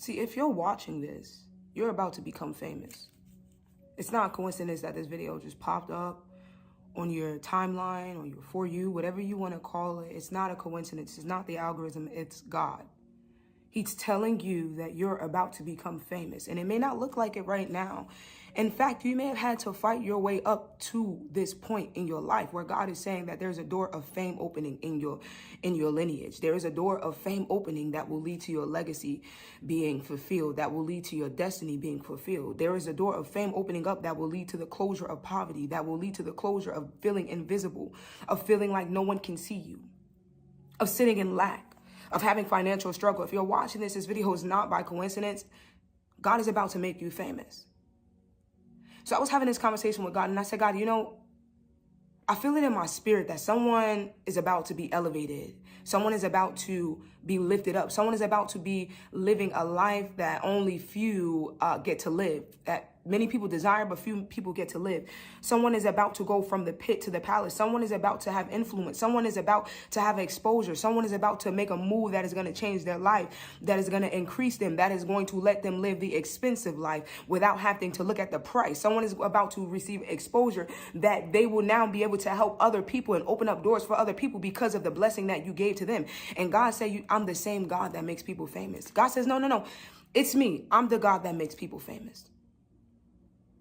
See, if you're watching this, you're about to become famous. It's not a coincidence that this video just popped up on your timeline or your For You, whatever you want to call it. It's not a coincidence. It's not the algorithm. It's God. He's telling you that you're about to become famous. And it may not look like it right now. In fact, you may have had to fight your way up to this point in your life where God is saying that there's a door of fame opening in your lineage. There is a door of fame opening that will lead to your legacy being fulfilled, that will lead to your destiny being fulfilled. There is a door of fame opening up that will lead to the closure of poverty, that will lead to the closure of feeling invisible, of feeling like no one can see you, of sitting in lack, of having financial struggle. If you're watching this video is not by coincidence. God is about to make you famous. So I was having this conversation with God and I said, God, you know, I feel it in my spirit that someone is about to be elevated. Someone is about to be lifted up. Someone is about to be living a life that only few get to live, that many people desire, but few people get to live. Someone is about to go from the pit to the palace. Someone is about to have influence. Someone is about to have exposure. Someone is about to make a move that is going to change their life, that is going to increase them, that is going to let them live the expensive life without having to look at the price. Someone is about to receive exposure that they will now be able to help other people and open up doors for other people because of the blessing that you gave to them. And God said, I'm the same God that makes people famous. God says, no. It's me. I'm the God that makes people famous.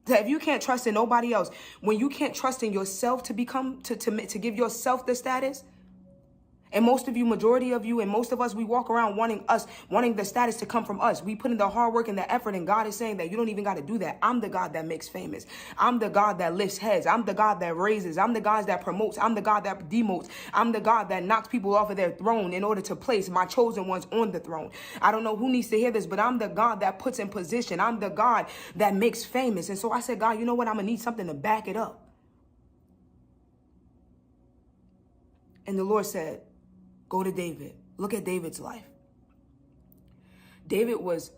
That if you can't trust in nobody else, when you can't trust in yourself to become, to give yourself the status, and most of you, majority of you, and most of us, we walk around wanting the status to come from us. We put in the hard work and the effort, and God is saying that you don't even got to do that. I'm the God that makes famous. I'm the God that lifts heads. I'm the God that raises. I'm the God that promotes. I'm the God that demotes. I'm the God that knocks people off of their throne in order to place my chosen ones on the throne. I don't know who needs to hear this, but I'm the God that puts in position. I'm the God that makes famous. And so I said, God, you know what? I'm going to need something to back it up. And the Lord said, go to David. Look at David's life. David was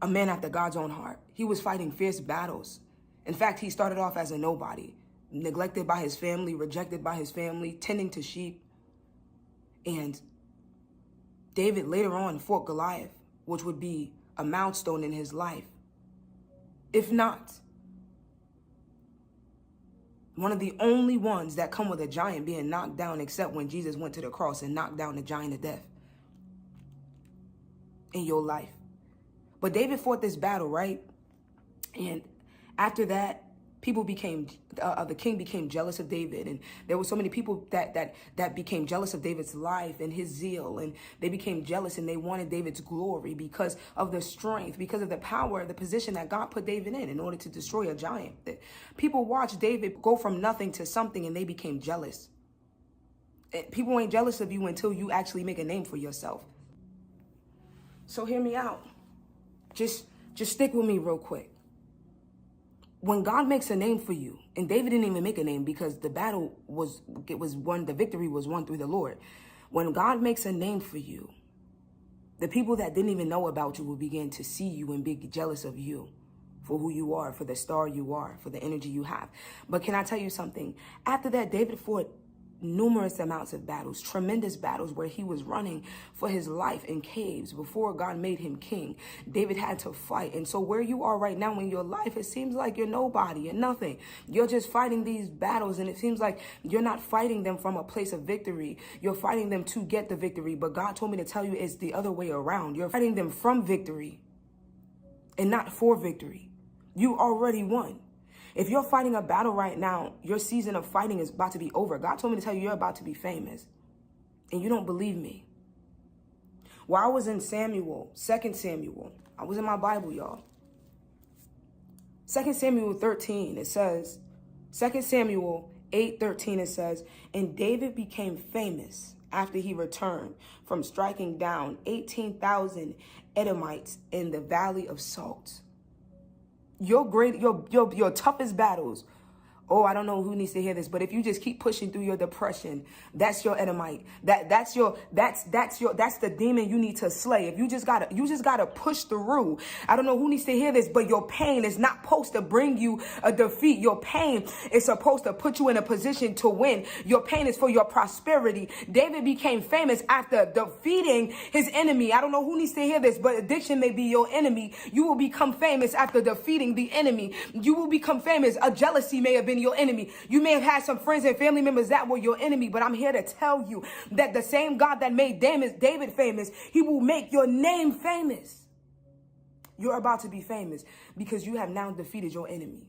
a man after God's own heart. He was fighting fierce battles. In fact, he started off as a nobody, neglected by his family, rejected by his family, tending to sheep. And David later on fought Goliath, which would be a milestone in his life. If not, one of the only ones that come with a giant being knocked down, except when Jesus went to the cross and knocked down the giant of death in your life. But David fought this battle, right? And after that, the king became jealous of David. And there were so many people that became jealous of David's life and his zeal. And they became jealous and they wanted David's glory because of the strength, because of the power, the position that God put David in order to destroy a giant. People watched David go from nothing to something and they became jealous. People ain't jealous of you until you actually make a name for yourself. So hear me out. Just stick with me real quick. When God makes a name for you, and David didn't even make a name because the battle was won, the victory was won through the Lord. When God makes a name for you, the people that didn't even know about you will begin to see you and be jealous of you for who you are, for the star you are, for the energy you have. But can I tell you something? After that, David fought numerous amounts of battles, tremendous battles where he was running for his life in caves before God made him king. David had to fight. And so where you are right now in your life, it seems like you're nobody and nothing. You're just fighting these battles and it seems like you're not fighting them from a place of victory. You're fighting them to get the victory. But God told me to tell you it's the other way around. You're fighting them from victory and not for victory. You already won. If you're fighting a battle right now, your season of fighting is about to be over. God told me to tell you you're about to be famous. And you don't believe me. While I was in 2 Samuel, I was in my Bible, y'all. 2 Samuel 13, it says, 2 Samuel 8:13, it says, and David became famous after he returned from striking down 18,000 Edomites in the Valley of Salt. Your toughest battles Oh, I don't know who needs to hear this, but if you just keep pushing through your depression, that's your Edomite. That's the demon you need to slay. If you just gotta push through. I don't know who needs to hear this, but your pain is not supposed to bring you a defeat. Your pain is supposed to put you in a position to win. Your pain is for your prosperity. David became famous after defeating his enemy. I don't know who needs to hear this, but addiction may be your enemy. You will become famous after defeating the enemy. You will become famous. A jealousy may have been your enemy. You may have had some friends and family members that were your enemy, but I'm here to tell you that the same God that made David famous, he will make your name famous. You're about to be famous because you have now defeated your enemy.